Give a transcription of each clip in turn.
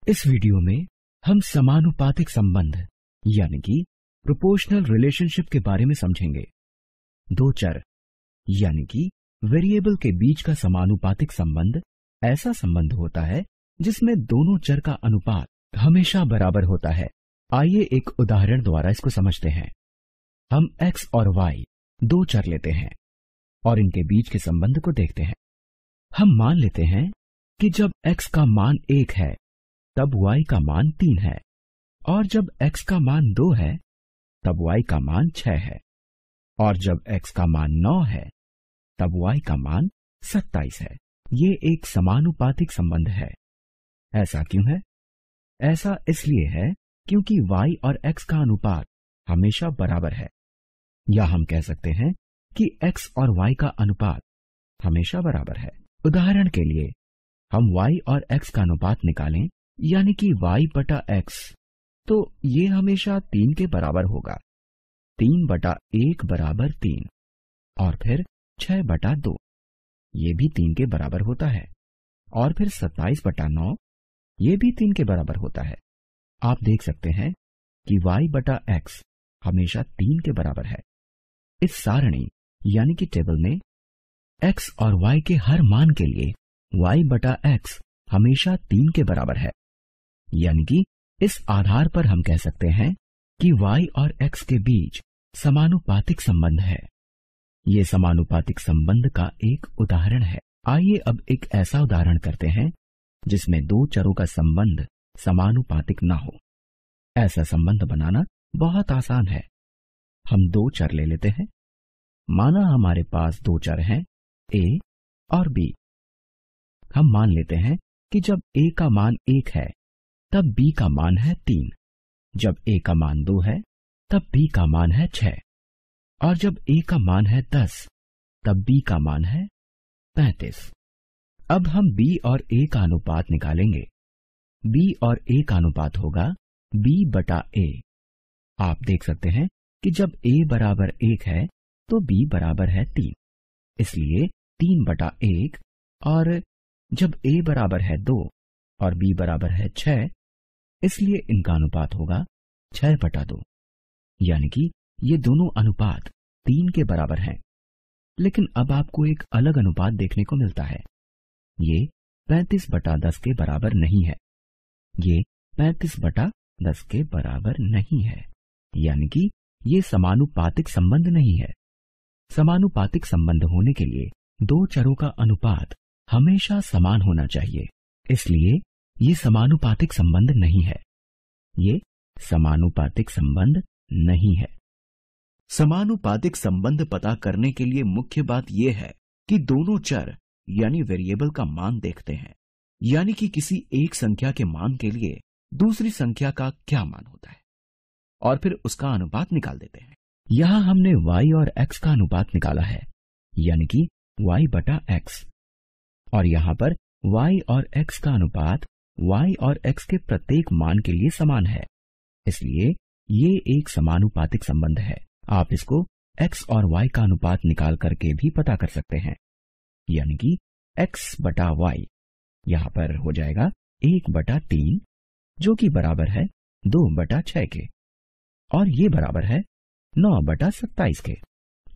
इस वीडियो में हम समानुपातिक संबंध यानी कि प्रोपोर्शनल रिलेशनशिप के बारे में समझेंगे। दो चर यानी कि वेरिएबल के बीच का समानुपातिक संबंध ऐसा संबंध होता है जिसमें दोनों चर का अनुपात हमेशा बराबर होता है। आइए एक उदाहरण द्वारा इसको समझते हैं। हम x और y दो चर लेते हैं और इनके बीच के संबंध को देखते हैं। हम मान लेते हैं कि जब x का मान 1 है तब y का मान 3 है, और जब x का मान 2 है तब y का मान 6 है, और जब x का मान 9 है तब y का मान 27 है। ये एक समानुपातिक संबंध है। ऐसा क्यों है? ऐसा इसलिए है क्योंकि y और x का अनुपात हमेशा बराबर है, या हम कह सकते हैं कि x और y का अनुपात हमेशा बराबर है। उदाहरण के लिए हम y और x का अनुपात निकालें यानी कि y बटा x, तो ये हमेशा 3 के बराबर होगा। 3 बटा 1 बराबर 3, और फिर 6 बटा 2 ये भी 3 के बराबर होता है, और फिर 27 बटा 9 ये भी 3 के बराबर होता है। आप देख सकते हैं कि y बटा x हमेशा 3 के बराबर है। इस सारणी यानी कि टेबल में x और y के हर मान के लिए y बटा x हमेशा 3 के बराबर है, यानी कि इस आधार पर हम कह सकते हैं कि y और x के बीच समानुपातिक संबंध है। ये समानुपातिक संबंध का एक उदाहरण है। आइए अब एक ऐसा उदाहरण करते हैं जिसमें दो चरों का संबंध समानुपातिक न हो। ऐसा संबंध बनाना बहुत आसान है। हम दो चर ले लेते हैं। माना हमारे पास दो चर हैं a और b। हम मान लेते हैं कि जब a का मान 1 है तब b का मान है 3, जब a का मान 2 है तब b का मान है 6, और जब a का मान है 10 तब b का मान है 35। अब हम b और a का अनुपात निकालेंगे। b और a का अनुपात होगा b बटा a। आप देख सकते हैं कि जब a बराबर 1 है तो b बराबर है 3, इसलिए 3 बटा 1, और जब a बराबर है 2 और b बराबर है 6, इसलिए इनका अनुपात होगा 6 बटा 2, यानी कि ये दोनों अनुपात 3 के बराबर हैं। लेकिन अब आपको एक अलग अनुपात देखने को मिलता है। ये 35 बटा 10 के बराबर नहीं है। ये 35 बटा 10 के बराबर नहीं है, यानी कि ये समानुपातिक संबंध नहीं है। समानुपातिक संबंध होने के लिए दो चरों का अनुपात हमेशा समान होना चाहिए, इसलिए ये समानुपातिक संबंध नहीं है। ये समानुपातिक संबंध नहीं है। समानुपातिक संबंध पता करने के लिए मुख्य बात यह है कि दोनों चर यानी वेरिएबल का मान देखते हैं, यानी कि किसी एक संख्या के मान के लिए दूसरी संख्या का क्या मान होता है, और फिर उसका अनुपात निकाल देते हैं। यहां हमने y और x का अनुपात निकाला है, यानी कि y बटा x, और यहां पर y और x का अनुपात y और x के प्रत्येक मान के लिए समान है, इसलिए ये एक समानुपातिक संबंध है। आप इसको x और y का अनुपात निकाल करके भी पता कर सकते हैं, यानी कि x बटा y यहां पर हो जाएगा 1 बटा 3, जो कि बराबर है 2 बटा 6 के, और ये बराबर है 9 बटा 27 के।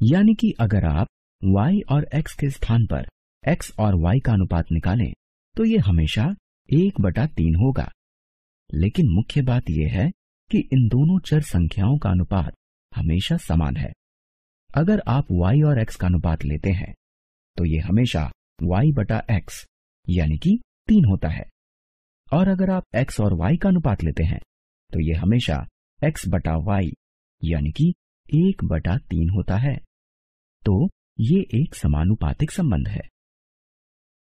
यानी कि अगर आप y और x के स्थान पर x और y का अनुपात निकालें तो ये हमेशा 1 बटा 3 होगा। लेकिन मुख्य बात यह है कि इन दोनों चर संख्याओं का अनुपात हमेशा समान है। अगर आप y और x का अनुपात लेते हैं तो ये हमेशा y बटा x यानी कि 3 होता है, और अगर आप x और y का अनुपात लेते हैं तो ये हमेशा x बटा y यानी कि 1 बटा 3 होता है। तो ये एक समानुपातिक संबंध है।